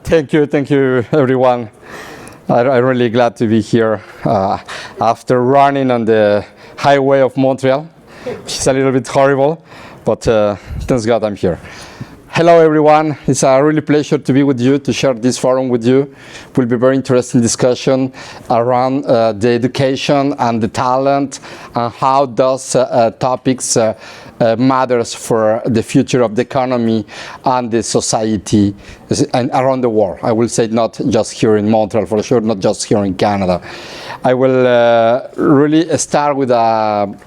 Thank you, everyone. I'm really glad to be here after running on the highway of Montreal, which is a little bit horrible, but thanks God I'm here. Hello, everyone. It's a really pleasure to be with you, to share this forum with you. It will be a very interesting discussion around the education and the talent and how those topics matters for the future of the economy and the society and around the world. I will say not just here in Montreal, for sure, not just here in Canada. I will really start with a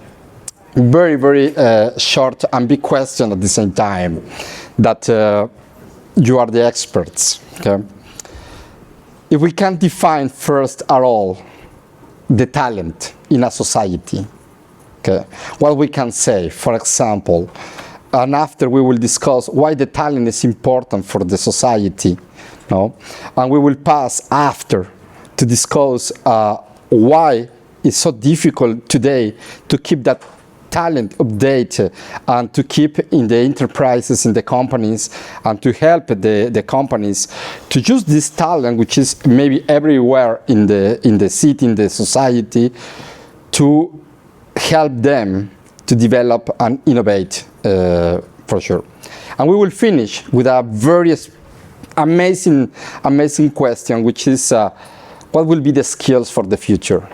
very, very short and big question at the same time, that you are the experts. Okay? If we can define first at all the talent in a society, okay, what we can say, for example, and after we will discuss why the talent is important for the society, no? And we will pass after to discuss why it's so difficult today to keep that talent updated and to keep in the enterprises, in the companies, and to help the companies to use this talent, which is maybe everywhere in the city, in the society, to help them to develop and innovate, for sure. And we will finish with a very amazing question, which is what will be the skills for the future?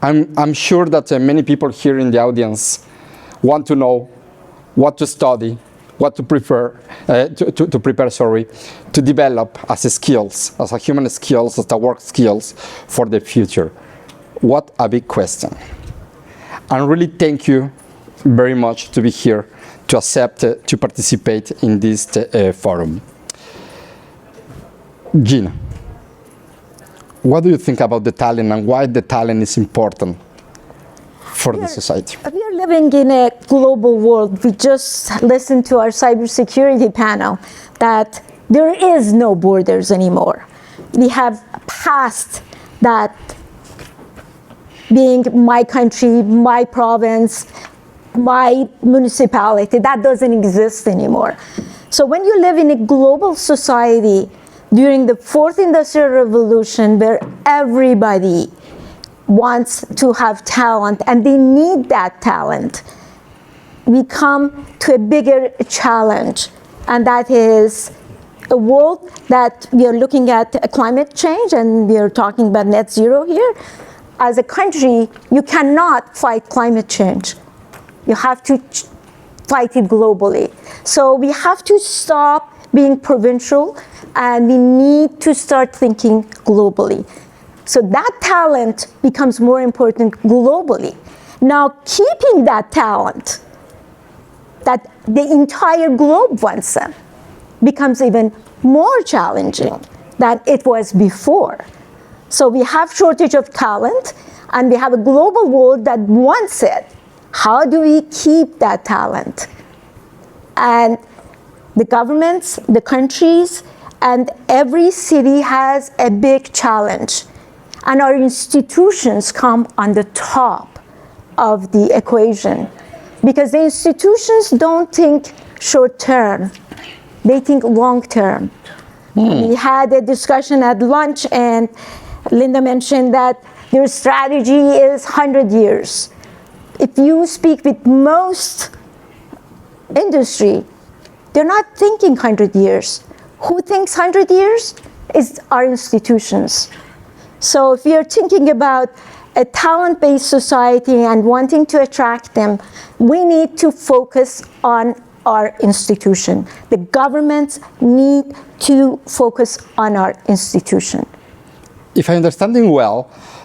I'm sure that many people here in the audience want to know what to study, what to prepare, to develop as skills, as a human skills, as a work skills for the future. What a big question. And really thank you very much to be here, to accept, to participate in this forum. Gina, what do you think about the talent and why the talent is important for the society? We are living in a global world. We just listened to our cybersecurity panel that there is no borders anymore. We have passed that being my country, my province, my municipality. That doesn't exist anymore. So when you live in a global society during the fourth industrial revolution, where everybody wants to have talent and they need that talent, we come to a bigger challenge, and that is a world that we are looking at climate change, and we are talking about net zero here. As a country, you cannot fight climate change. You have to fight it globally. So we have to stop being provincial, and we need to start thinking globally. So that talent becomes more important globally. Now, keeping that talent that the entire globe wants them becomes even more challenging than it was before. So we have shortage of talent, and we have a global world that wants it. How do we keep that talent? And the governments, the countries, and every city has a big challenge. And our institutions come on the top of the equation, because the institutions don't think short term, they think long term. We had a discussion at lunch, and Linda mentioned that their strategy is 100 years. If you speak with most industry, they're not thinking 100 years. Who thinks 100 years? Is our institutions. So if you're thinking about a talent-based society and wanting to attract them, we need to focus on our institution. The governments need to focus on our institution. If I'm understanding well,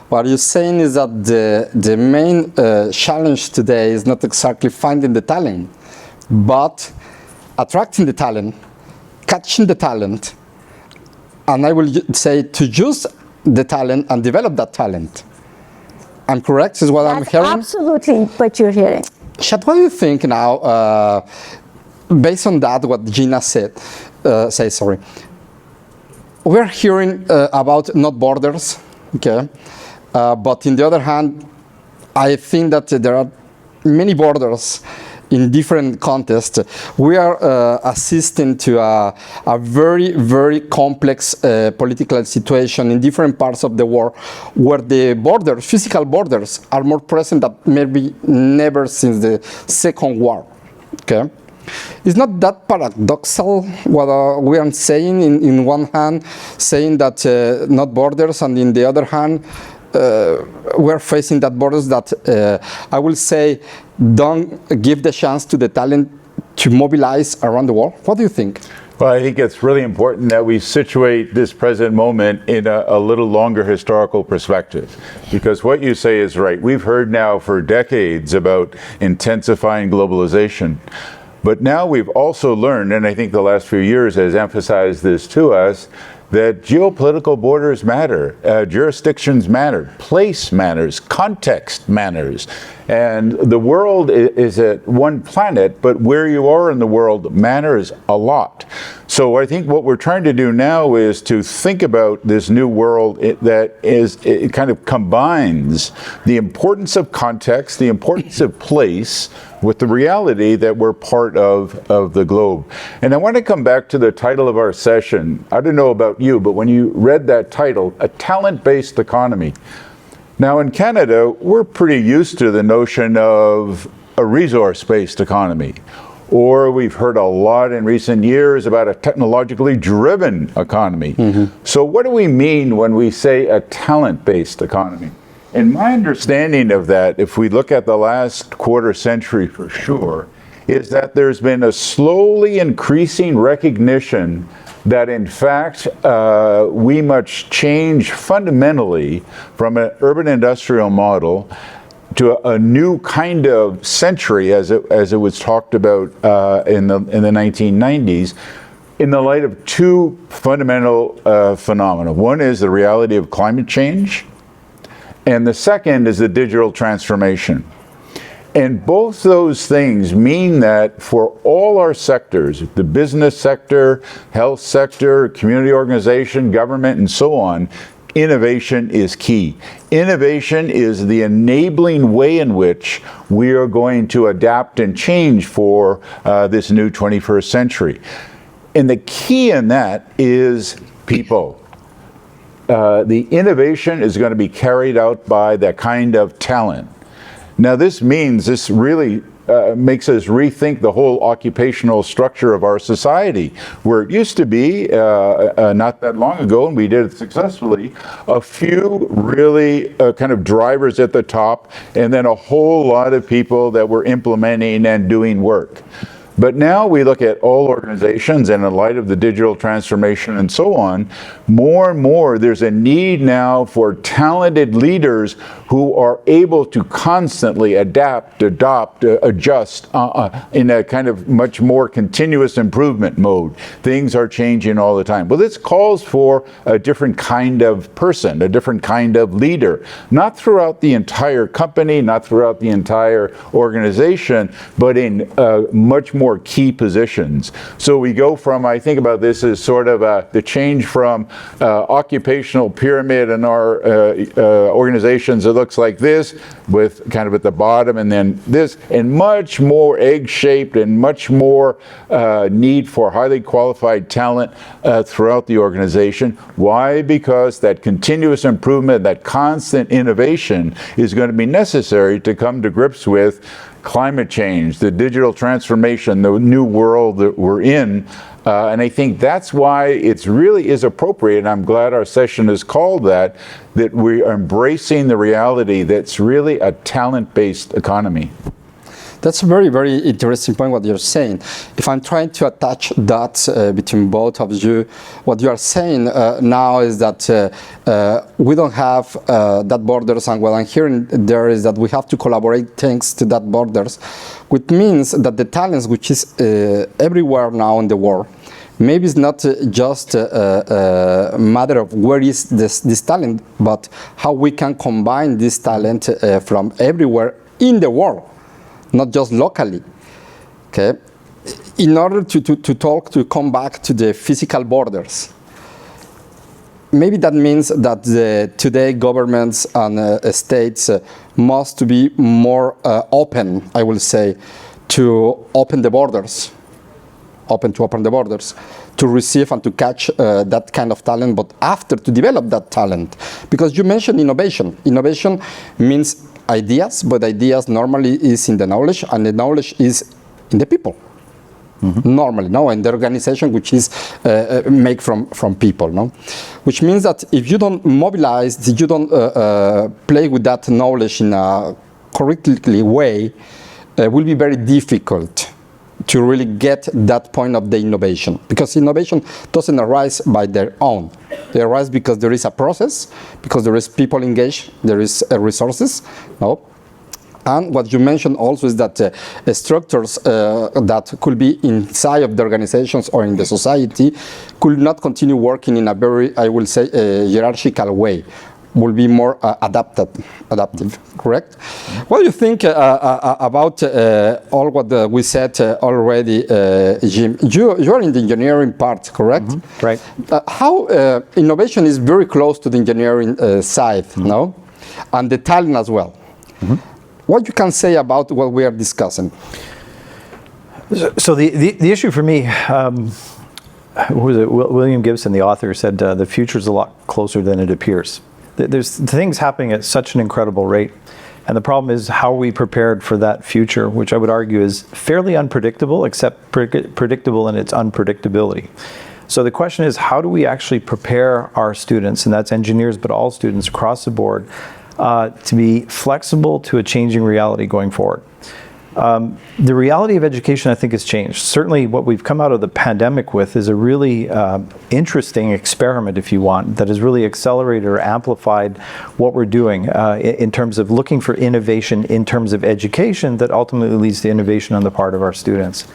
what you're saying is that the main challenge today is not exactly finding the talent, but attracting the talent, catching the talent, and I will say to use the talent and develop that talent. I'm correct, is what I'm hearing? Absolutely what you're hearing. Chad, what do you think now, based on that, what Gina said, we're hearing about not borders, okay? But on the other hand, I think that there are many borders in different contexts, we are assisting to a very, very complex political situation in different parts of the world where the borders, physical borders, are more present than maybe never since the Second War. Okay? It's not that paradoxal what we are saying in one hand, saying that not borders, and in the other hand, we're facing that borders that I will say don't give the chance to the talent to mobilize around the world. What do you think? Well, I think it's really important that we situate this present moment in a little longer historical perspective, because what you say is right. We've heard now for decades about intensifying globalization. But now we've also learned, and I think the last few years has emphasized this to us, that geopolitical borders matter, jurisdictions matter, place matters, context matters. And the world is at one planet, but where you are in the world matters a lot. So I think what we're trying to do now is to think about this new world it kind of combines the importance of context, the importance of place, with the reality that we're part of the globe. And I want to come back to the title of our session. I don't know about you, but when you read that title, A Talent-Based Economy. Now in Canada, we're pretty used to the notion of a resource-based economy. Or we've heard a lot in recent years about a technologically driven economy. So what do we mean when we say a talent-based economy? And my understanding of that, if we look at the last quarter century for sure, is that there's been a slowly increasing recognition that in fact we must change fundamentally from an urban industrial model to a new kind of century, as it was talked about in the 1990s, in the light of two fundamental phenomena. One is the reality of climate change, and the second is the digital transformation. And both those things mean that for all our sectors, the business sector, health sector, community organization, government, and so on, innovation is key. Innovation is the enabling way in which we are going to adapt and change for this new 21st century. And the key in that is people. The innovation is going to be carried out by that kind of talent. Now this really makes us rethink the whole occupational structure of our society, where it used to be, not that long ago, and we did it successfully, a few really kind of drivers at the top, and then a whole lot of people that were implementing and doing work. But now we look at all organizations, and in light of the digital transformation and so on, more and more there's a need now for talented leaders who are able to constantly adapt, adopt, adjust in a kind of much more continuous improvement mode. Things are changing all the time. Well, this calls for a different kind of person, a different kind of leader, not throughout the entire company, not throughout the entire organization, but in much more key positions. So we go from, I think about this as sort of the change from occupational pyramid in our organizations. It looks like this, with kind of at the bottom, and then this, and much more egg-shaped and much more need for highly qualified talent throughout the organization. Why? Because that continuous improvement, that constant innovation is going to be necessary to come to grips with climate change, the digital transformation, the new world that we're in. And I think that's why it really is appropriate, and I'm glad our session is called that we are embracing the reality that's really a talent-based economy. That's a very, very interesting point what you're saying. If I'm trying to attach dots between both of you, what you are saying now is that we don't have that borders, and what I'm hearing there is that we have to collaborate thanks to that borders, which means that the talents which is everywhere now in the world, maybe it's not just a matter of where is this talent, but how we can combine this talent from everywhere in the world, not just locally, okay? In order to come back to the physical borders, maybe that means that today governments and states must be more open, I will say, to open the borders, to receive and to catch that kind of talent, but after to develop that talent. Because you mentioned innovation. Innovation means ideas, but ideas normally is in the knowledge, and the knowledge is in the people. Normally, no, and the organization which is made from people, no, which means that if you don't mobilize, if you don't play with that knowledge in a correctly way, it will be very difficult to really get that point of the innovation, because innovation doesn't arise by their own. They arise because there is a process, because there is people engaged, there is resources, no. And what you mentioned also is that structures that could be inside of the organizations or in the society could not continue working in a very, I will say, hierarchical way. Will be more adaptive, correct? What do you think about all what we said already, Jim? You are in the engineering part, correct? Right. How innovation is very close to the engineering side, no? And the talent as well. What you can say about what we are discussing? So the issue for me, who was it? William Gibson, the author, said the future is a lot closer than it appears. There's things happening at such an incredible rate, and the problem is how are we prepared for that future, which I would argue is fairly unpredictable, except predictable in its unpredictability. So the question is, how do we actually prepare our students, and that's engineers, but all students across the board, to be flexible to a changing reality going forward? The reality of education, I think, has changed. Certainly what we've come out of the pandemic with is a really interesting experiment, if you want, that has really accelerated or amplified what we're doing in terms of looking for innovation in terms of education that ultimately leads to innovation on the part of our students.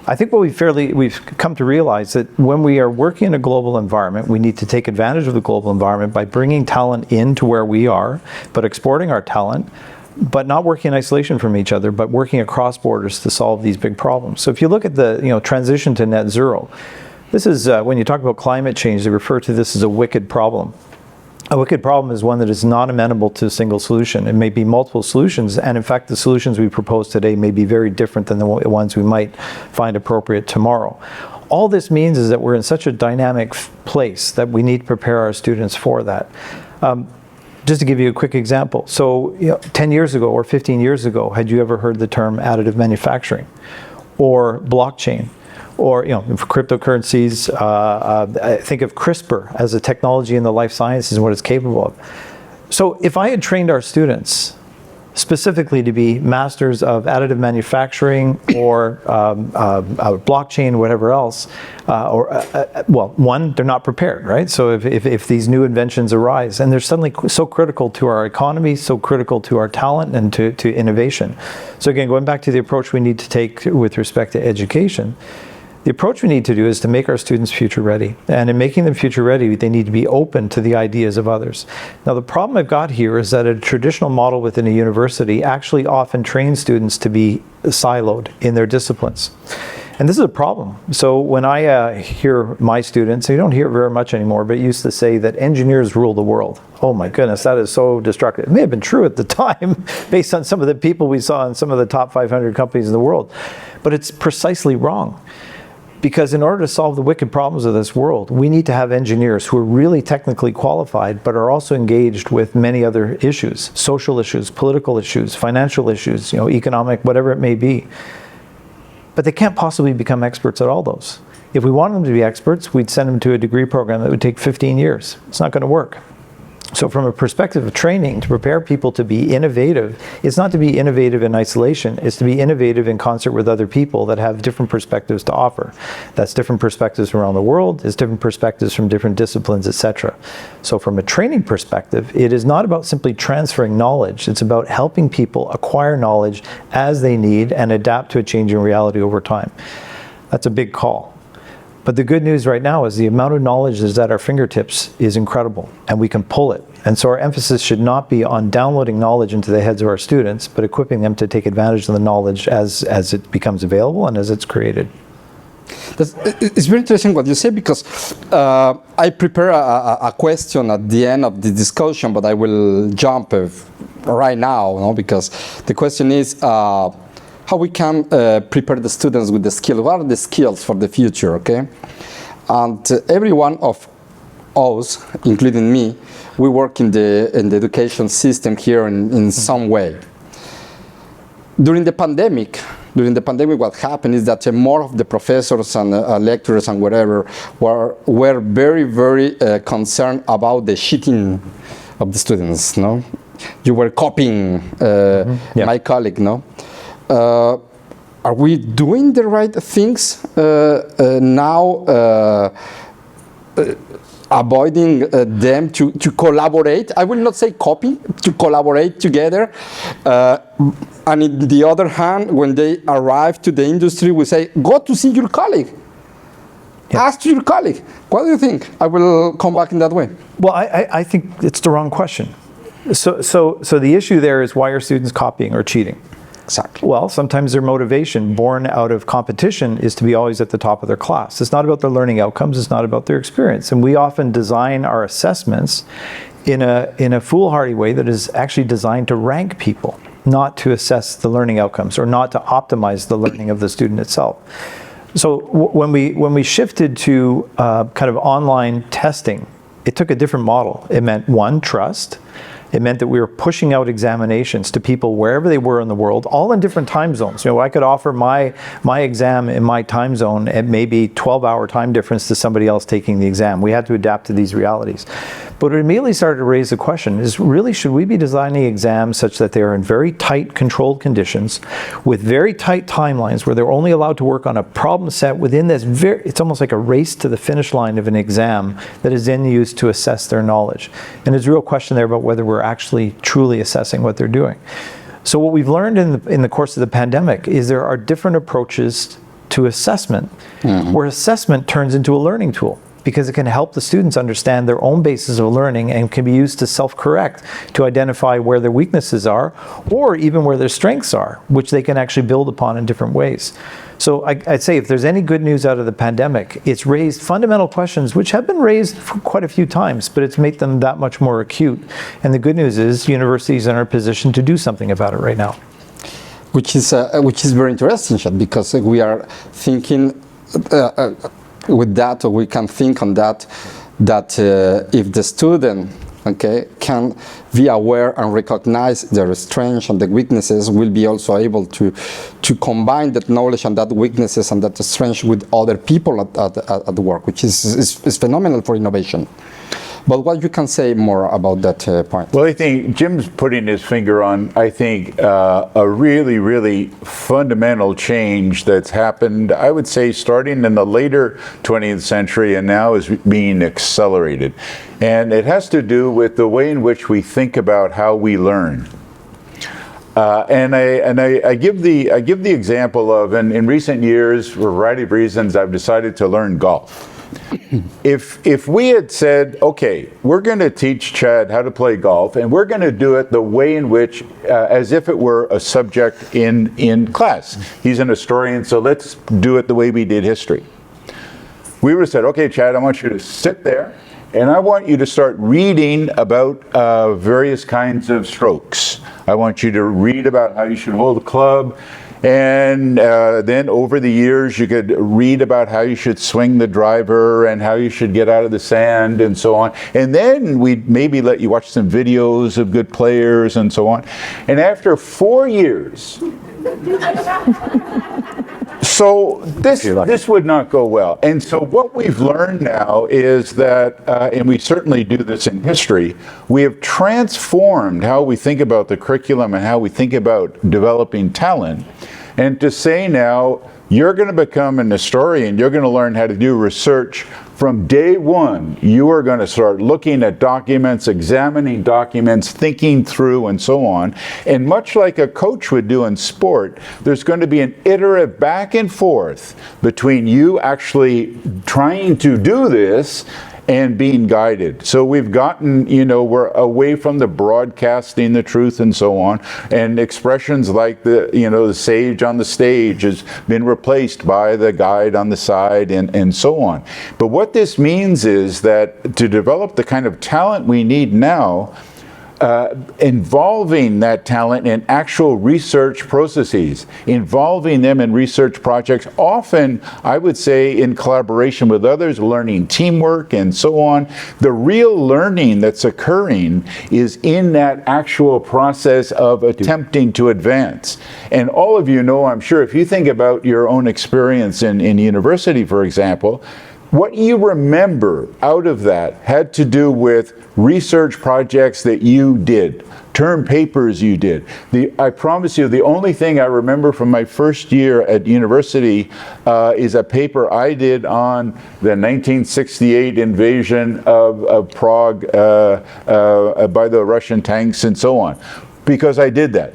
I think what we've come to realize that when we are working in a global environment, we need to take advantage of the global environment by bringing talent into where we are, but exporting our talent, but not working in isolation from each other, but working across borders to solve these big problems. So if you look at the transition to net zero, this is when you talk about climate change, they refer to this as a wicked problem. A wicked problem is one that is not amenable to a single solution. It may be multiple solutions, and in fact the solutions we propose today may be very different than the ones we might find appropriate tomorrow. All this means is that we're in such a dynamic place that we need to prepare our students for that. Just to give you a quick example, so 10 years ago or 15 years ago, had you ever heard the term additive manufacturing or blockchain? Or cryptocurrencies, think of CRISPR as a technology in the life sciences and what it's capable of. So if I had trained our students specifically to be masters of additive manufacturing or blockchain, whatever else, well, one, they're not prepared, right? So if these new inventions arise, and they're suddenly so critical to our economy, so critical to our talent and to innovation. So again, going back to the approach we need to take with respect to education, the approach we need to do is to make our students future ready. And in making them future ready, they need to be open to the ideas of others. Now, the problem I've got here is that a traditional model within a university actually often trains students to be siloed in their disciplines. And this is a problem. So when I hear my students, you don't hear it very much anymore, but used to say that engineers rule the world. Oh my goodness, that is so destructive. It may have been true at the time, based on some of the people we saw in some of the top 500 companies in the world, but it's precisely wrong. Because in order to solve the wicked problems of this world, we need to have engineers who are really technically qualified, but are also engaged with many other issues, social issues, political issues, financial issues, economic, whatever it may be. But they can't possibly become experts at all those. If we wanted them to be experts, we'd send them to a degree program that would take 15 years. It's not going to work. So from a perspective of training, to prepare people to be innovative, it's not to be innovative in isolation, it's to be innovative in concert with other people that have different perspectives to offer. That's different perspectives from around the world, it's different perspectives from different disciplines, etc. So from a training perspective, it is not about simply transferring knowledge, it's about helping people acquire knowledge as they need and adapt to a changing reality over time. That's a big call. But the good news right now is the amount of knowledge that's at our fingertips is incredible, and we can pull it. And so our emphasis should not be on downloading knowledge into the heads of our students, but equipping them to take advantage of the knowledge as it becomes available and as it's created. It's very interesting what you say, because I prepare a question at the end of the discussion, but I will jump right now, because the question is, how we can prepare the students with the skills. What are the skills for the future, okay? And every one of us, including me, we work in the education system here in some way. During the pandemic, what happened is that more of the professors and lecturers and whatever were very, very concerned about the cheating of the students, no? You were copying my colleague, no? Are we doing the right things now, avoiding them to collaborate? I will not say copy, to collaborate together. And on the other hand, when they arrive to the industry, we say, go to see your colleague. Yeah. Ask your colleague. What do you think? I will come back in that way. Well, I think it's the wrong question. So the issue there is, why are students copying or cheating? Exactly. Well, sometimes their motivation, born out of competition, is to be always at the top of their class. It's not about their learning outcomes. It's not about their experience. And we often design our assessments in a foolhardy way that is actually designed to rank people, not to assess the learning outcomes or not to optimize the learning of the student itself. So when we shifted to kind of online testing, it took a different model. It meant, one, trust. It meant that we were pushing out examinations to people wherever they were in the world, all in different time zones. You know, I could offer my exam in my time zone at maybe 12-hour time difference to somebody else taking the exam. We had to adapt to these realities. But it immediately started to raise the question, is really, should we be designing exams such that they are in very tight, controlled conditions with very tight timelines where they're only allowed to work on a problem set within this it's almost like a race to the finish line of an exam that is then used to assess their knowledge. And there's a real question there about whether we're actually truly assessing what they're doing. So what we've learned in the course of the pandemic is there are different approaches to assessment, where assessment turns into a learning tool, because it can help the students understand their own basis of learning and can be used to self-correct to identify where their weaknesses are or even where their strengths are, which they can actually build upon in different ways. So I'd say if there's any good news out of the pandemic, it's raised fundamental questions which have been raised for quite a few times, but it's made them that much more acute. And the good news is universities are in a position to do something about it right now. Which is very interesting, Chad, because we are thinking with that, or we can think on that if the student, okay, can be aware and recognize their strengths and the weaknesses, will be also able to combine that knowledge and that weaknesses and that strength with other people at work, which is phenomenal for innovation. But what you can say more about that point? Well, I think Jim's putting his finger on, I think, a really, really fundamental change that's happened, I would say, starting in the later 20th century and now is being accelerated. And it has to do with the way in which we think about how we learn. And I give the example of, in recent years, for a variety of reasons, I've decided to learn golf. If we had said, okay, we're going to teach Chad how to play golf, and we're going to do it the way in which, as if it were a subject in class. He's an historian, so let's do it the way we did history. We would have said, okay, Chad, I want you to sit there, and I want you to start reading about various kinds of strokes. I want you to read about how you should hold a club. And then over the years, you could read about how you should swing the driver and how you should get out of the sand and so on. And then we'd maybe let you watch some videos of good players and so on. And after 4 years, so this would not go well. And so what we've learned now is that, and we certainly do this in history, we have transformed how we think about the curriculum and how we think about developing talent. And to say now, you're going to become an historian, you're going to learn how to do research. From day one, you are going to start looking at documents, examining documents, thinking through, and so on. And much like a coach would do in sport, there's going to be an iterative back and forth between you actually trying to do this and being guided. So we've gotten, we're away from the broadcasting the truth and so on, and expressions like the sage on the stage has been replaced by the guide on the side and so on. But what this means is that to develop the kind of talent we need now, involving that talent in actual research processes, involving them in research projects, often, I would say, in collaboration with others, learning teamwork and so on. The real learning that's occurring is in that actual process of attempting to advance. And all of you know, I'm sure, if you think about your own experience in university, for example, what you remember out of that had to do with research projects that you did, term papers you did. I promise you, the only thing I remember from my first year at university is a paper I did on the 1968 invasion of Prague by the Russian tanks and so on, because I did that.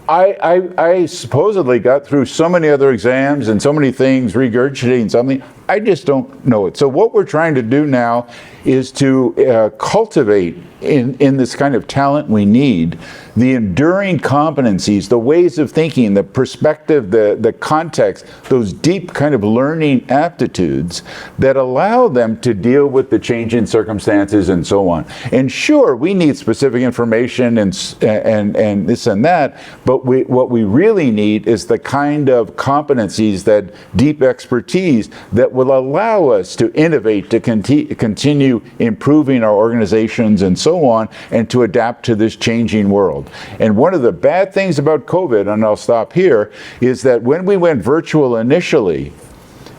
I supposedly got through so many other exams and so many things, regurgitating something, I just don't know it. So what we're trying to do now is to cultivate in this kind of talent we need, the enduring competencies, the ways of thinking, the perspective, the context, those deep kind of learning aptitudes that allow them to deal with the changing circumstances and so on. And sure, we need specific information and this and that, but what we really need is the kind of competencies, that deep expertise that will allow us to innovate, to continue improving our organizations and so on, and to adapt to this changing world. And one of the bad things about COVID, and I'll stop here, is that when we went virtual initially,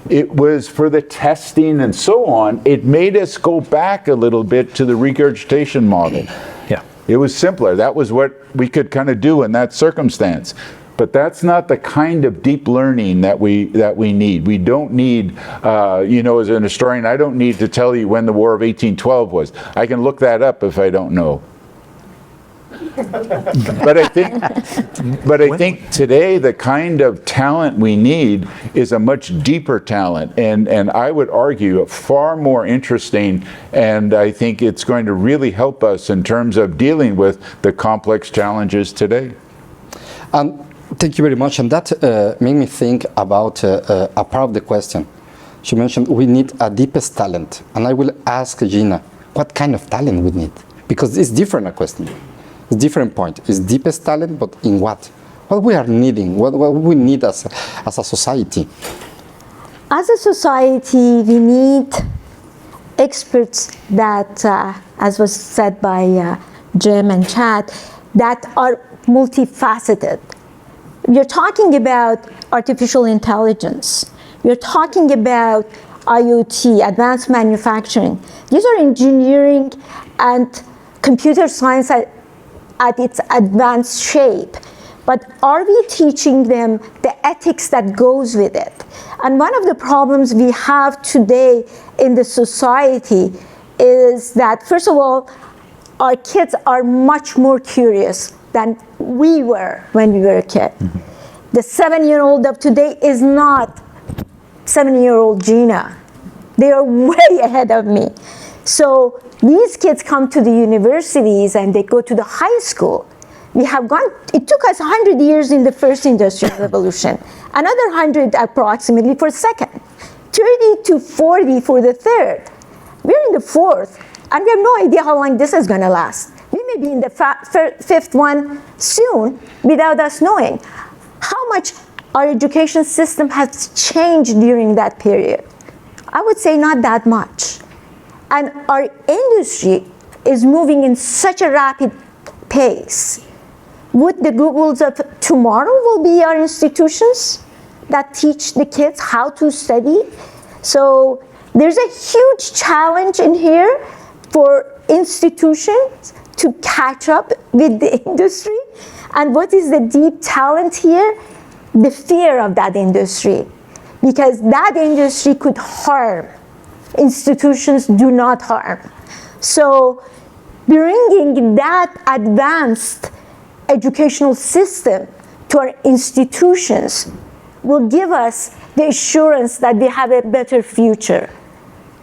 it was for the testing and so on, it made us go back a little bit to the regurgitation model. Yeah. It was simpler. That was what we could kind of do in that circumstance. But that's not the kind of deep learning that we need. We don't need, you know, as an historian, I don't need to tell you when the War of 1812 was. I can look that up if I don't know. But I think today the kind of talent we need is a much deeper talent, and I would argue far more interesting, and I think it's going to really help us in terms of dealing with the complex challenges today. Thank you very much, and that made me think about a part of the question. She mentioned we need a deepest talent, and I will ask Gina, what kind of talent we need? Because it's different a question. It's different point. It's deepest talent, but in what? What we are needing, what we need as a society. As a society, we need experts that, as was said by Jim and Chad, that are multifaceted. You're talking about artificial intelligence. You're talking about IoT, advanced manufacturing. These are engineering and computer science at its advanced shape. But are we teaching them the ethics that goes with it? And one of the problems we have today in the society is that, first of all, our kids are much more curious than we were when we were a kid. Mm-hmm. The 7-year-old of today is not 7-year-old Gina. They are way ahead of me. So these kids come to the universities and they go to the high school. It took us 100 years in the first industrial revolution, another 100 approximately for the second, 30 to 40 for the third. We're in the fourth, and we have no idea how long this is going to last. We may be in the fifth one soon without us knowing. How much our education system has changed during that period? I would say not that much. And our industry is moving in such a rapid pace. Would the Googles of tomorrow will be our institutions that teach the kids how to study? So there's a huge challenge in here for institutions to catch up with the industry. And what is the deep talent here? The fear of that industry. Because that industry could harm. Institutions do not harm. So bringing that advanced educational system to our institutions will give us the assurance that we have a better future.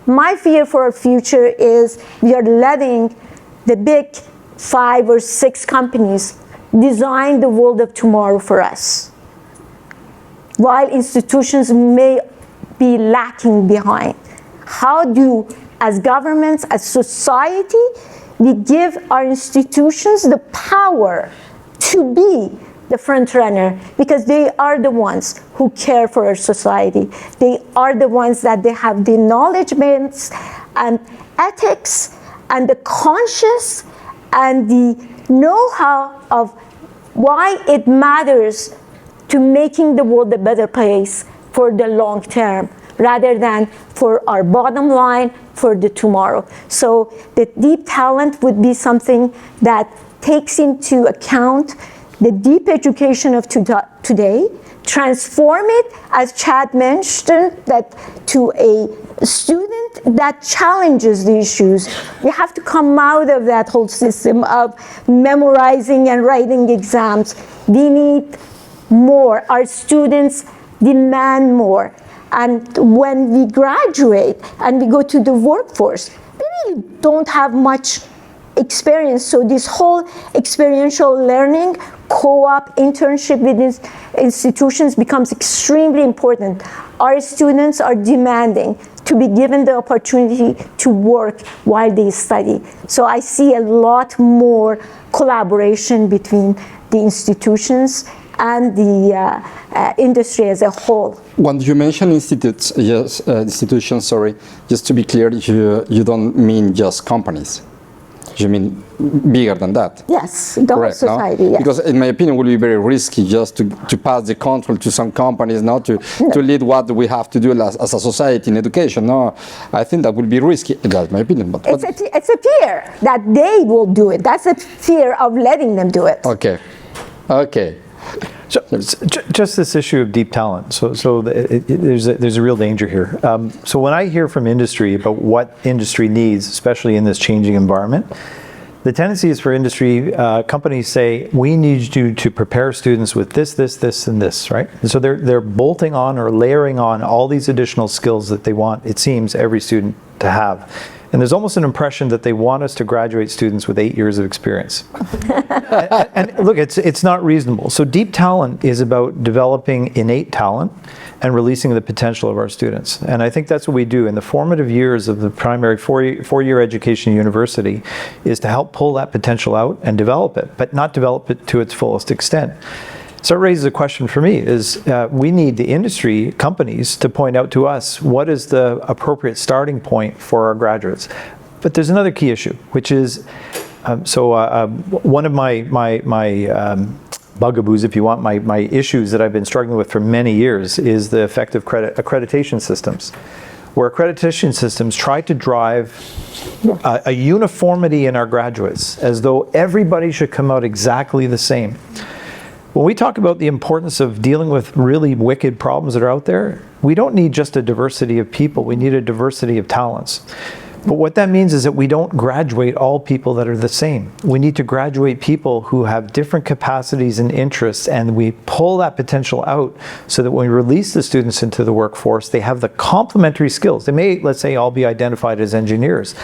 My fear for our future is we are letting the big 5 or 6 companies design the world of tomorrow for us, while institutions may be lacking behind. How do, as governments, as society, we give our institutions the power to be the front runner, because they are the ones who care for our society. They are the ones that they have the knowledge base and ethics and the conscience and the know-how of why it matters to making the world a better place for the long term, rather than for our bottom line for the tomorrow. So the deep talent would be something that takes into account the deep education of today, transform it, as Chad mentioned, that to a student that challenges the issues. We have to come out of that whole system of memorizing and writing exams. We need more. Our students demand more. And when we graduate and we go to the workforce, we really don't have much experience. So this whole experiential learning, co-op, internship with institutions becomes extremely important. Our students are demanding to be given the opportunity to work while they study. So I see a lot more collaboration between the institutions and the industry as a whole. When you mention institutions, sorry, just to be clear, you don't mean just companies. You mean bigger than that? Yes, the whole society, no? yes. Because in my opinion, it would be very risky just to pass the control to some companies, not to lead what we have to do as a society in education. No, I think that would be risky. That's my opinion. But it's a fear that they will do it. That's a fear of letting them do it. Okay. So just this issue of deep talent. So there's a real danger here. So when I hear from industry about what industry needs, especially in this changing environment, the tendency is for industry companies say, we need you to prepare students with this, and this, right? And so they're bolting on or layering on all these additional skills that they want, it seems, every student to have. And there's almost an impression that they want us to graduate students with 8 years of experience. and look, it's not reasonable. So deep talent is about developing innate talent and releasing the potential of our students. And I think that's what we do in the formative years of the primary four-year education university, is to help pull that potential out and develop it, but not develop it to its fullest extent. So it raises a question for me, is we need the industry companies to point out to us what is the appropriate starting point for our graduates. But there's another key issue, which is, one of my bugaboos, if you want, my issues that I've been struggling with for many years is the effective accreditation systems, where accreditation systems try to drive a uniformity in our graduates, as though everybody should come out exactly the same. When we talk about the importance of dealing with really wicked problems that are out there, we don't need just a diversity of people, we need a diversity of talents. But what that means is that we don't graduate all people that are the same. We need to graduate people who have different capacities and interests, and we pull that potential out so that when we release the students into the workforce, they have the complementary skills. They may, let's say, all be identified as engineers,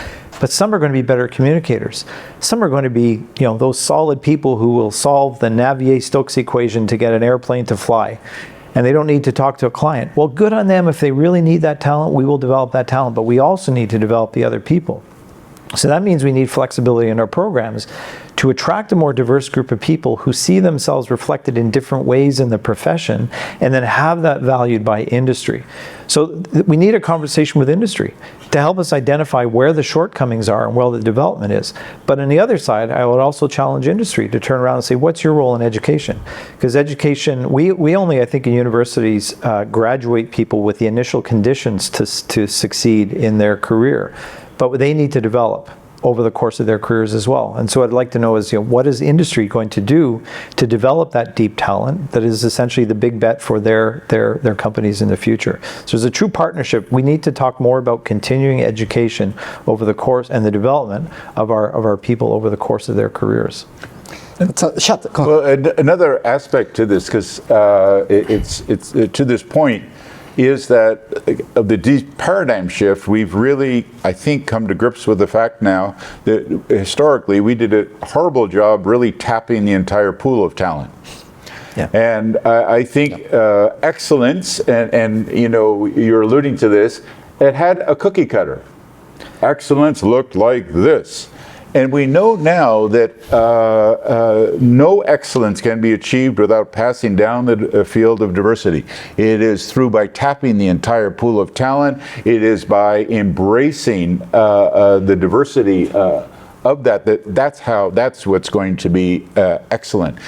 but some are going to be better communicators. Some are going to be, those solid people who will solve the Navier-Stokes equation to get an airplane to fly. And they don't need to talk to a client. Well, good on them. If they really need that talent, we will develop that talent, but we also need to develop the other people. So that means we need flexibility in our programs to attract a more diverse group of people who see themselves reflected in different ways in the profession, and then have that valued by industry. So we need a conversation with industry to help us identify where the shortcomings are and where the development is. But on the other side, I would also challenge industry to turn around and say, what's your role in education? Because education, we only, I think, in universities graduate people with the initial conditions to succeed in their career. But they need to develop over the course of their careers as well. And so I'd like to know is, what is industry going to do to develop that deep talent that is essentially the big bet for their companies in the future. So there's a true partnership. We need to talk more about continuing education over the course and the development of our people over the course of their careers. Well, another aspect to this, because it's to this point, is that of the deep paradigm shift, we've really, I think, come to grips with the fact now that historically we did a horrible job really tapping the entire pool of talent. Yeah. And I think excellence, and you're alluding to this, it had a cookie cutter. Excellence looked like this. And we know now that no excellence can be achieved without passing down the field of diversity. It is through by tapping the entire pool of talent. It is by embracing the diversity of that's what's going to be excellent.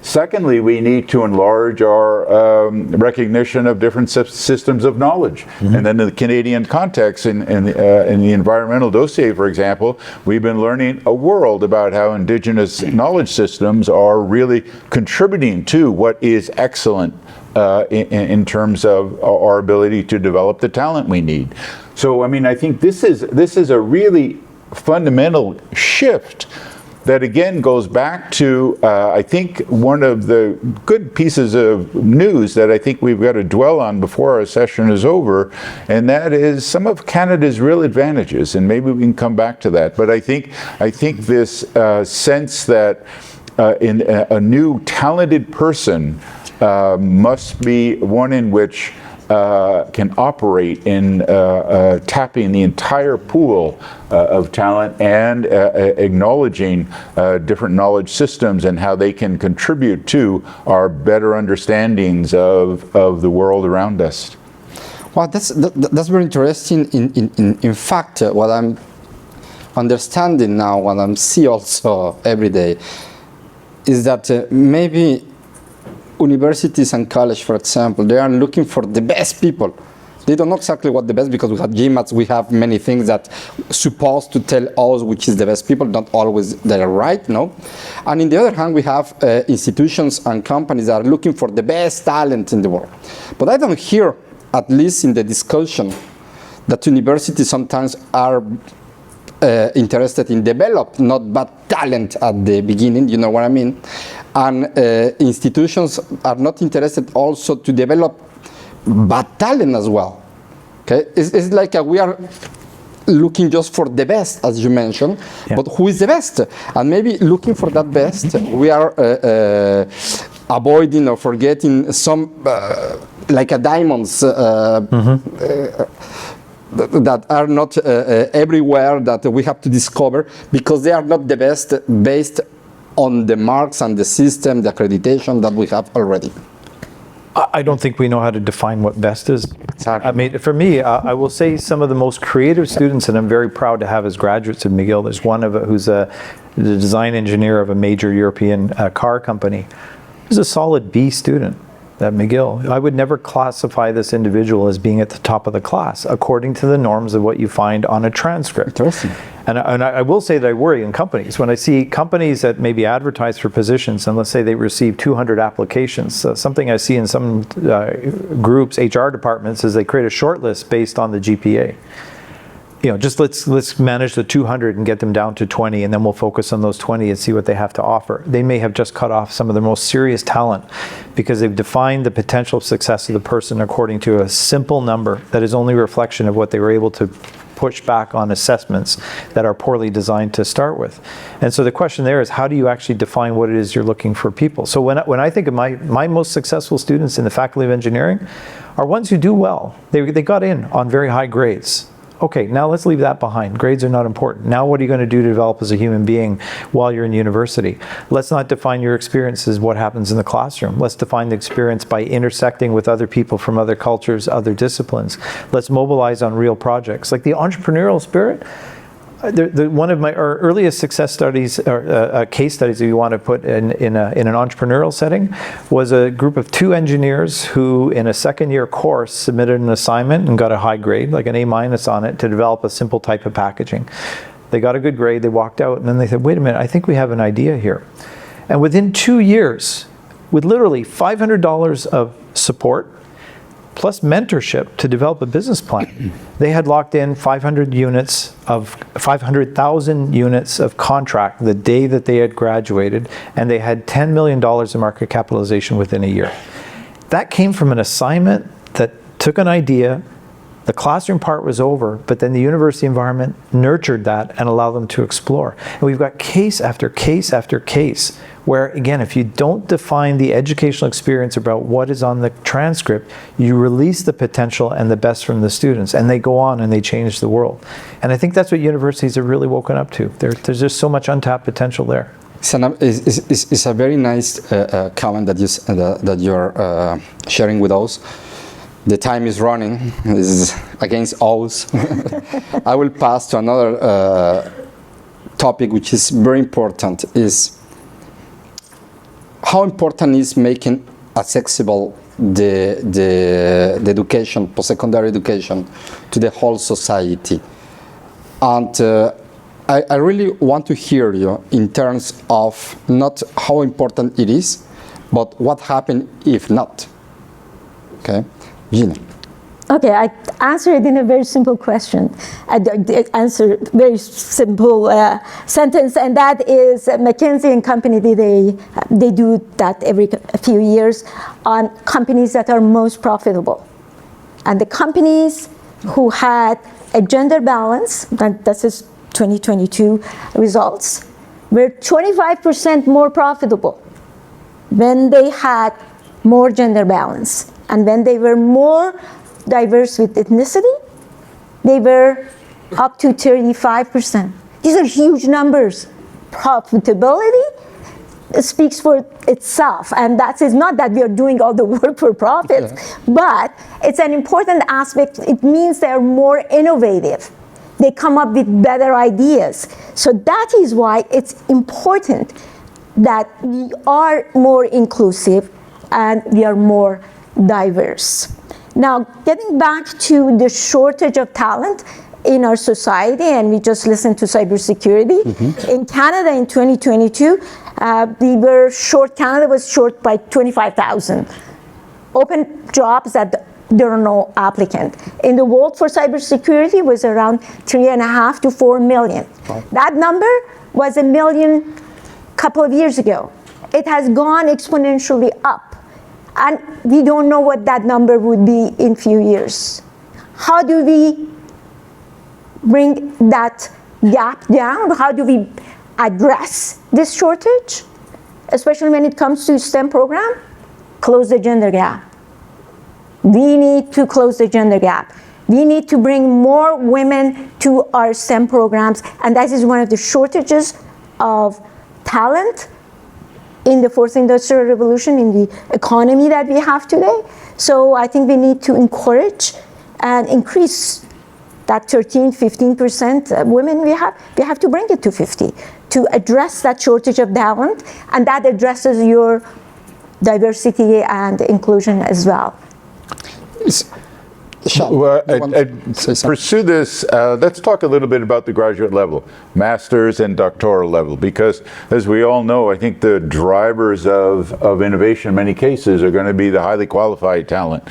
Secondly, we need to enlarge our recognition of different systems of knowledge. And then in the Canadian context, in the environmental dossier, for example, we've been learning a world about how Indigenous knowledge systems are really contributing to what is excellent in terms of our ability to develop the talent we need. So, I mean, I think this is a really fundamental shift that again goes back to, I think, one of the good pieces of news that I think we've got to dwell on before our session is over, and that is some of Canada's real advantages, and maybe we can come back to that. But I think this sense that in a new talented person must be one in which can operate in tapping the entire pool of talent and acknowledging different knowledge systems and how they can contribute to our better understandings of the world around us. Well, that's very interesting. In fact, what I'm understanding now, what I'm see also every day, is that maybe universities and college, for example, they are looking for the best people. They don't know exactly what the best, because we have GMATs, we have many things that supposed to tell us which is the best people, not always they're right, no? And on the other hand, we have institutions and companies that are looking for the best talent in the world. But I don't hear, at least in the discussion, that universities sometimes are interested in develop, not bad talent at the beginning, you know what I mean? And institutions are not interested also to develop bad talent as well. Okay, it's like we are looking just for the best, as you mentioned, but who is the best? And maybe looking for that best, we are avoiding or forgetting some, like a diamonds, that are not everywhere, that we have to discover, because they are not the best based on the marks and the system, the accreditation that we have already. I don't think we know how to define what best is. Exactly. I mean, for me, I will say some of the most creative students, and I'm very proud to have as graduates of McGill. There's one of who's the design engineer of a major European car company. He's a solid B student at McGill. I would never classify this individual as being at the top of the class, according to the norms of what you find on a transcript. Interesting. And I will say that I worry in companies. When I see companies that maybe advertise for positions, and let's say they receive 200 applications, something I see in some groups, HR departments, is they create a short list based on the GPA. You know, just let's manage the 200 and get them down to 20, and then we'll focus on those 20 and see what they have to offer. They may have just cut off some of their most serious talent because they've defined the potential success of the person according to a simple number that is only a reflection of what they were able to push back on assessments that are poorly designed to start with. And so the question there is, how do you actually define what it is you're looking for people? So when I think of my most successful students in the Faculty of Engineering are ones who do well. They got in on very high grades. Okay, now let's leave that behind. Grades are not important. Now what are you going to do to develop as a human being while you're in university? Let's not define your experience as what happens in the classroom. Let's define the experience by intersecting with other people from other cultures, other disciplines. Let's mobilize on real projects. Like the entrepreneurial spirit, one of our earliest success studies, or case studies that we want to put in an entrepreneurial setting, was a group of 2 engineers who, in a second-year course, submitted an assignment and got a high grade, like an A- on it, to develop a simple type of packaging. They got a good grade, they walked out, and then they said, wait a minute, I think we have an idea here. And within 2 years, with literally $500 of support, plus mentorship to develop a business plan, they had locked in 500,000 units of contract the day that they had graduated, and they had $10 million in market capitalization within a year. That came from an assignment that took an idea. The classroom part was over, but then the university environment nurtured that and allowed them to explore. And we've got case after case after case where, again, if you don't define the educational experience about what is on the transcript, you release the potential and the best from the students, and they go on and they change the world. And I think that's what universities have really woken up to. There's just so much untapped potential there. It's a very nice comment that you're sharing with us. The time is running. This is against us. I will pass to another topic which is very important, is how important is making accessible the education, post-secondary education, to the whole society. And I really want to hear you in terms of not how important it is, but what happens if not. Okay, Gina. Okay, I answer it in a very simple question. I answer a very simple sentence, and that is McKinsey and Company, they do that every few years on companies that are most profitable. And the companies who had a gender balance, and this is 2022 results, were 25% more profitable when they had more gender balance. And when they were more diverse with ethnicity, they were up to 35%. These are huge numbers. Profitability speaks for itself, and that is not that we are doing all the work for profit, but it's an important aspect. It means they're more innovative. They come up with better ideas. So that is why it's important that we are more inclusive and we are more diverse. Now, getting back to the shortage of talent in our society, and we just listened to cybersecurity. In Canada in 2022, Canada was short by 25,000 open jobs that there are no applicant. In the world for cybersecurity was around 3.5 to 4 million. Wow. That number was 1 million a couple of years ago. It has gone exponentially up. And we don't know what that number would be in few years. How do we bring that gap down? How do we address this shortage? Especially when it comes to STEM program, close the gender gap. We need to close the gender gap. We need to bring more women to our STEM programs, and that is one of the shortages of talent in the fourth industrial revolution, in the economy that we have today. So I think we need to encourage and increase that 13-15% women we have to bring it to 50 to address that shortage of talent, and that addresses your diversity and inclusion as well. Well, I'd pursue this. Let's talk a little bit about the graduate level, master's and doctoral level, because as we all know, I think the drivers of innovation in many cases are going to be the highly qualified talent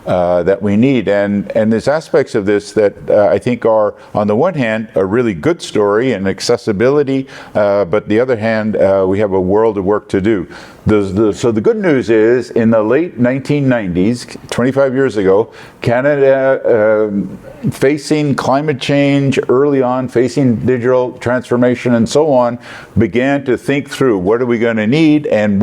that we need. And there's aspects of this that I think are, on the one hand, a really good story and accessibility, but the other hand, we have a world of work to do. So the good news is, in the late 1990s, 25 years ago, Canada, facing climate change early on, facing digital transformation and so on, began to think through what are we going to need, and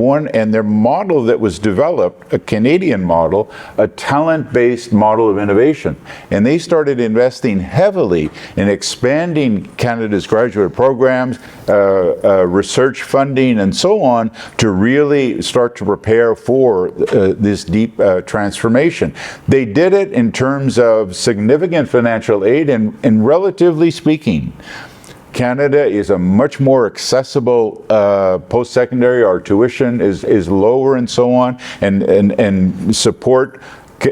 their model that was developed, a Canadian model, a talent-based model of innovation. And they started investing heavily in expanding Canada's graduate programs, research funding and so on, to really start to prepare for this deep transformation. They did it in terms of significant financial aid, and relatively speaking, Canada is a much more accessible post-secondary. Our tuition is lower and so on, and support.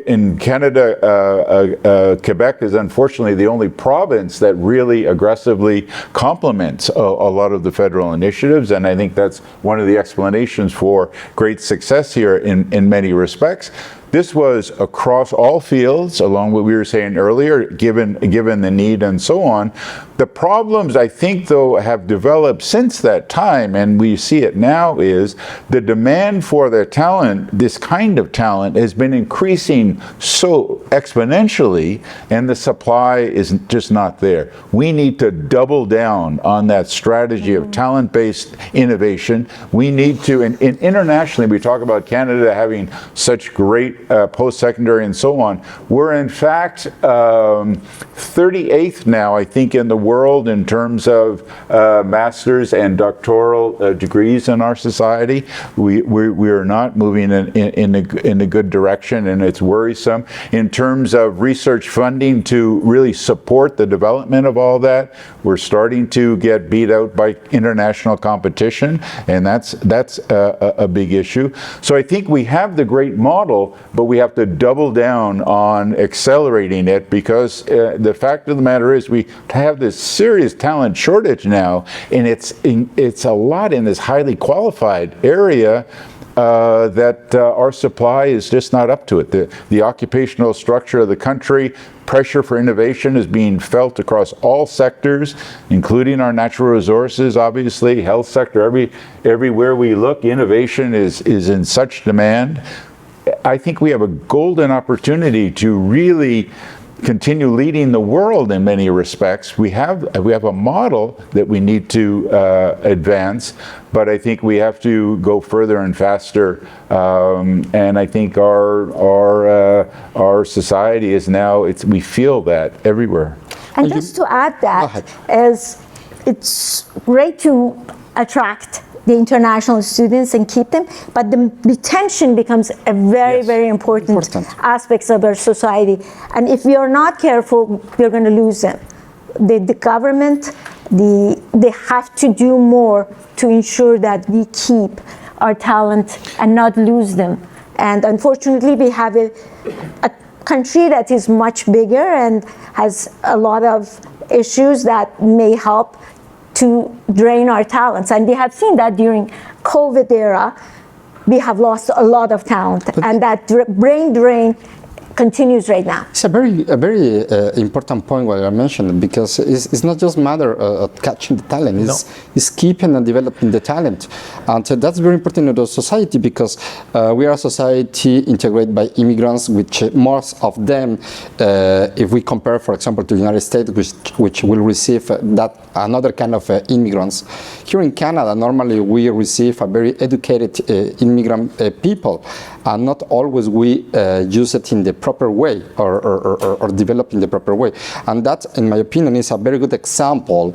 In Canada, Quebec is unfortunately the only province that really aggressively complements a lot of the federal initiatives, and I think that's one of the explanations for great success here in many respects. This was across all fields, along what we were saying earlier, given the need and so on. The problems, I think, though, have developed since that time, and we see it now, is the demand for their talent, this kind of talent, has been increasing so exponentially, and the supply is just not there. We need to double down on that strategy of talent-based innovation. We need to, and internationally, we talk about Canada having such great post-secondary and so on. We're in fact 38th now, I think, in the world in terms of master's and doctoral degrees in our society. We are not moving in a good direction, and it's worrisome. In terms of research funding to really support the development of all that, we're starting to get beat out by international competition, and that's a big issue. So I think we have the great model, but we have to double down on accelerating it, because the fact of the matter is we have this serious talent shortage now, and it's a lot in this highly qualified area that our supply is just not up to it. The occupational structure of the country, pressure for innovation is being felt across all sectors, including our natural resources, obviously, health sector. Everywhere we look, innovation is in such demand. I think we have a golden opportunity to really continue leading the world in many respects. We have a model that we need to advance, but I think we have to go further and faster. And I think our society is now, we feel that everywhere. And just to add that, is it's great to attract the international students and keep them, but the retention becomes a very important aspect of our society. And if we are not careful, we're going to lose them. The government, they have to do more to ensure that we keep our talent and not lose them. And unfortunately, we have a country that is much bigger and has a lot of issues that may help to drain our talents. And we have seen that during COVID era, we have lost a lot of talent, and that brain drain continues right now. It's a very important point what you mentioned, because it's not just a matter of catching the talent, it's keeping and developing the talent. And that's very important in the society, because we are a society integrated by immigrants, which most of them, if we compare, for example, to the United States, which will receive another kind of immigrants. Here in Canada, normally we receive a very educated immigrant people, and not always we use it in the proper way or develop in the proper way. And that, in my opinion, is a very good example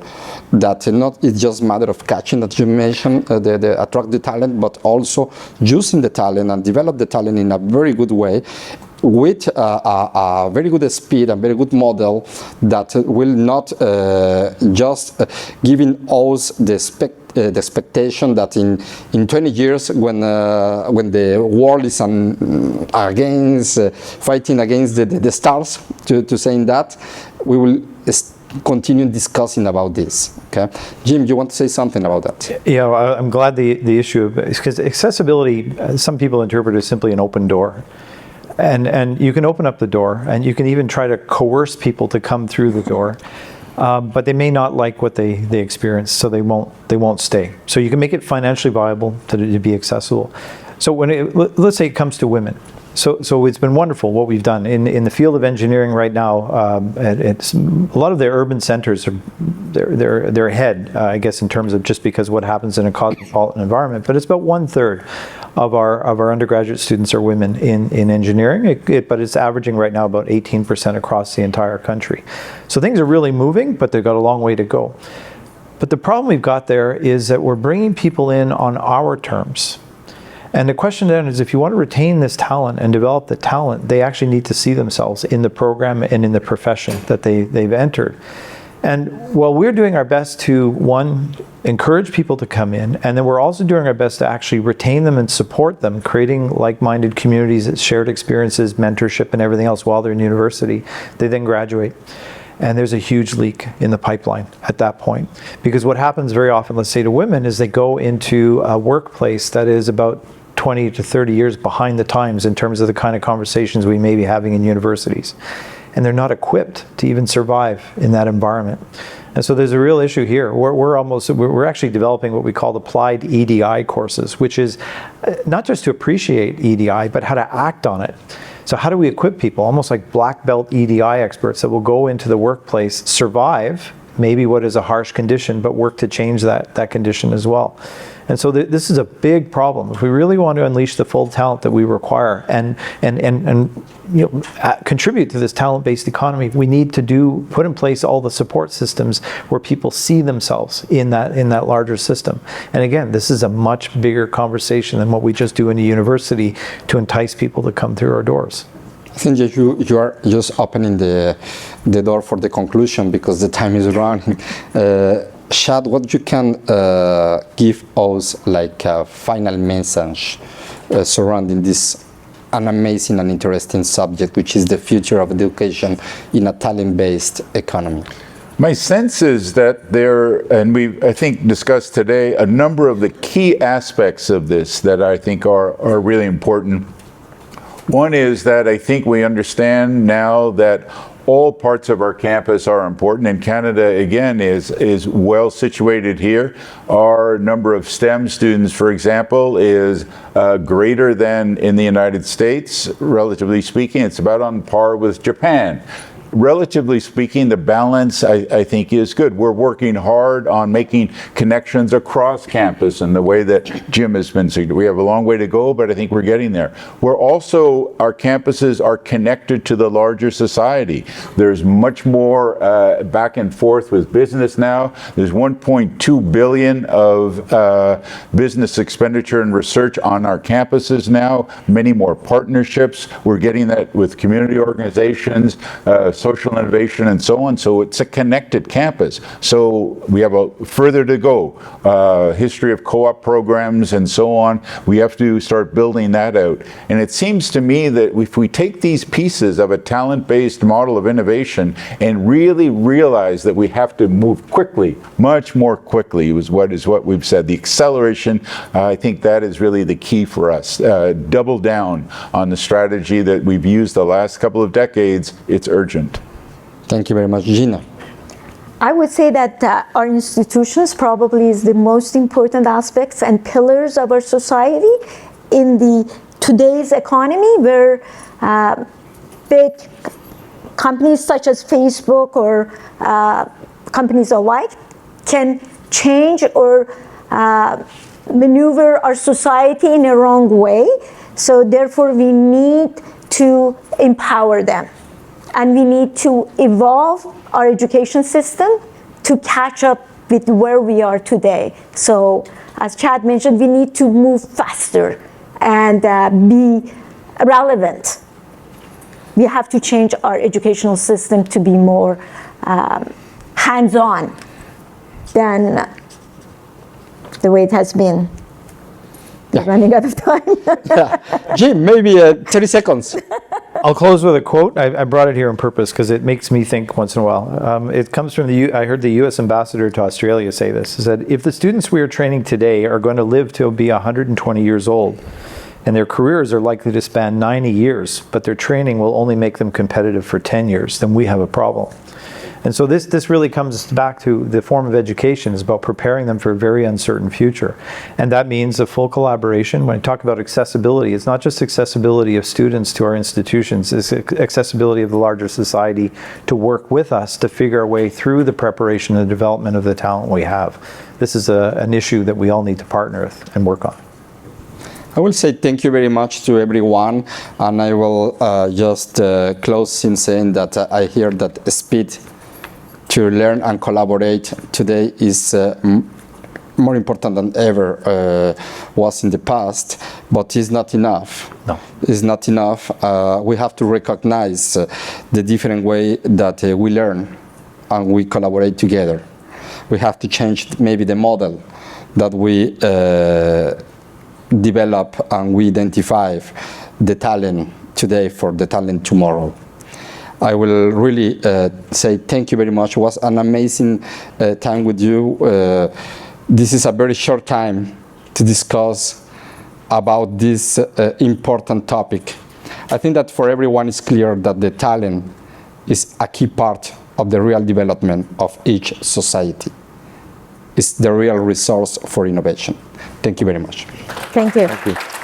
that it's just a matter of catching, that you mentioned, the attract the talent, but also using the talent and develop the talent in a very good way, with a very good speed and very good model that will not just giving us the expectation that in 20 years, when the world is fighting against the stars, to saying that, we will continue discussing about this. Okay, Jim, you want to say something about that? Yeah, I'm glad the issue, because accessibility, some people interpret as simply an open door. And you can open up the door, and you can even try to coerce people to come through the door, but they may not like what they experience, so they won't stay. So you can make it financially viable to be accessible. So let's say it comes to women. So it's been wonderful what we've done in the field of engineering right now. It's a lot of the urban centers they're ahead, I guess, in terms of just because what happens in a cosmopolitan environment. But it's about 1/3 of our undergraduate students are women in engineering, but it's averaging right now about 18% across the entire country. So things are really moving, but they've got a long way to go. But the problem we've got there is that we're bringing people in on our terms. And the question then is, if you want to retain this talent and develop the talent, they actually need to see themselves in the program and in the profession that they've entered. And while we're doing our best to, one, encourage people to come in, and then we're also doing our best to actually retain them and support them, creating like-minded communities, shared experiences, mentorship, and everything else while they're in university, they then graduate. And there's a huge leak in the pipeline at that point. Because what happens very often, let's say to women, is they go into a workplace that is about 20 to 30 years behind the times in terms of the kind of conversations we may be having in universities. And they're not equipped to even survive in that environment. And so there's a real issue here. We're actually developing what we call applied EDI courses, which is not just to appreciate EDI, but how to act on it. So how do we equip people, almost like black belt EDI experts that will go into the workplace, survive maybe what is a harsh condition, but work to change that condition as well. And so this is a big problem. If we really want to unleash the full talent that we require and contribute to this talent-based economy, we need to put in place all the support systems where people see themselves in that larger system. And again, this is a much bigger conversation than what we just do in a university to entice people to come through our doors. I think you are just opening the door for the conclusion because the time is running. Chad, what you can give us like a final message surrounding this an amazing and interesting subject, which is the future of education in a talent-based economy? My sense is that and we, I think, discussed today a number of the key aspects of this that I think are really important. One is that I think we understand now that all parts of our campus are important, and Canada, again, is well situated here. Our number of STEM students, for example, is greater than in the United States, relatively speaking. It's about on par with Japan. Relatively speaking, the balance, I think, is good. We're working hard on making connections across campus in the way that Jim has been saying. We have a long way to go, but I think we're getting there. Our campuses are connected to the larger society. There's much more back and forth with business now. There's 1.2 billion of business expenditure and research on our campuses now, many more partnerships. We're getting that with community organizations, social innovation, and so on. So it's a connected campus. So we have further to go. History of co-op programs and so on. We have to start building that out. And it seems to me that if we take these pieces of a talent-based model of innovation and really realize that we have to move quickly, much more quickly is what we've said. The acceleration, I think that is really the key for us. Double down on the strategy that we've used the last couple of decades. It's urgent. Thank you very much. Gina? I would say that our institutions probably is the most important aspects and pillars of our society in today's economy, where big companies such as Facebook or companies alike can change or maneuver our society in a wrong way. So therefore we need to empower them. And we need to evolve our education system to catch up with where we are today. So, as Chad mentioned, we need to move faster and be relevant. We have to change our educational system to be more hands-on than the way it has been. We're running out of time. Jim, maybe 30 seconds. I'll close with a quote. I brought it here on purpose because it makes me think once in a while. It comes from I heard the U.S. ambassador to Australia say this. He said, if the students we are training today are going to live to be 120 years old, and their careers are likely to span 90 years, but their training will only make them competitive for 10 years, then we have a problem. And so this really comes back to the form of education is about preparing them for a very uncertain future. And that means a full collaboration. When I talk about accessibility, it's not just accessibility of students to our institutions, it's accessibility of the larger society to work with us to figure our way through the preparation and development of the talent we have. This is an issue that we all need to partner with and work on. I will say thank you very much to everyone, and I will just close in saying that I hear that speed to learn and collaborate today is more important than ever was in the past, but it's not enough. No. It's not enough. We have to recognize the different way that we learn and we collaborate together. We have to change maybe the model that we develop and we identify the talent today for the talent tomorrow. I will really say thank you very much. It was an amazing time with you. This is a very short time to discuss about this important topic. I think that for everyone it's clear that the talent is a key part of the real development of each society. It's the real resource for innovation. Thank you very much. Thank you. Thank you.